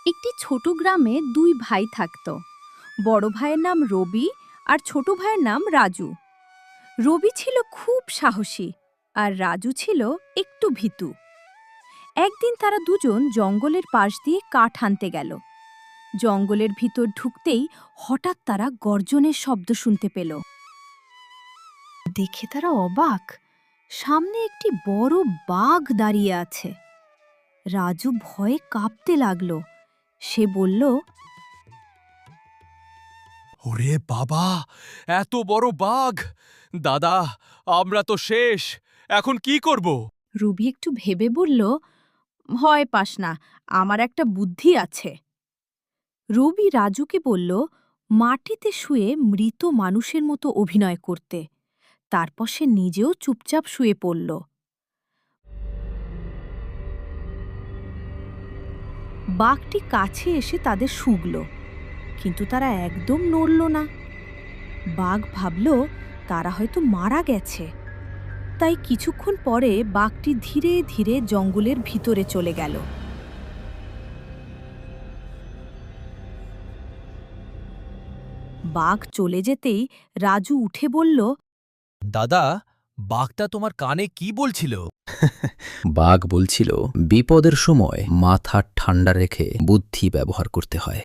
একটি ছোট গ্রামে দুই ভাই থাকত। বড় ভাইয়ের নাম রবি আর ছোট ভাইয়ের নাম রাজু। রবি ছিল খুব সাহসী আর রাজু ছিল একটু ভীতু। একদিন তারা দুজন জঙ্গলের পাশ দিয়ে কাঠ আনতে গেল। জঙ্গলের ভিতর ঢুকতেই হঠাৎ তারা গর্জনের শব্দ শুনতে পেল। দেখে তারা অবাক, সামনে একটি বড় বাঘ দাঁড়িয়ে আছে। রাজু ভয়ে কাঁপতে লাগলো। সে বলল, ওরে বাবা, এত বড় বাঘ! দাদা, আমরা তো শেষ। এখন কি করব? রবি একটু ভেবে বলল, ভয় পাস না, আমার একটা বুদ্ধি আছে। রবি রাজুকে বলল মাটিতে শুয়ে মৃত মানুষের মতো অভিনয় করতে। তারপর সে নিজেও চুপচাপ শুয়ে পড়ল। বাঘটি কাছে এসে তাদের শুগল, কিন্তু তারা একদম নড়ল না। বাঘ ভাবল তারা হয়তো মারা গেছে। তাই কিছুক্ষণ পরে বাঘটি ধীরে ধীরে জঙ্গলের ভিতরে চলে গেল। বাঘ চলে যেতেই রাজু উঠে বলল, দাদা, বাঘটা তোমার কানে কি বলছিল? বাঘ বলছিল, বিপদের সময় মাথা ঠান্ডা রেখে বুদ্ধি ব্যবহার করতে হয়।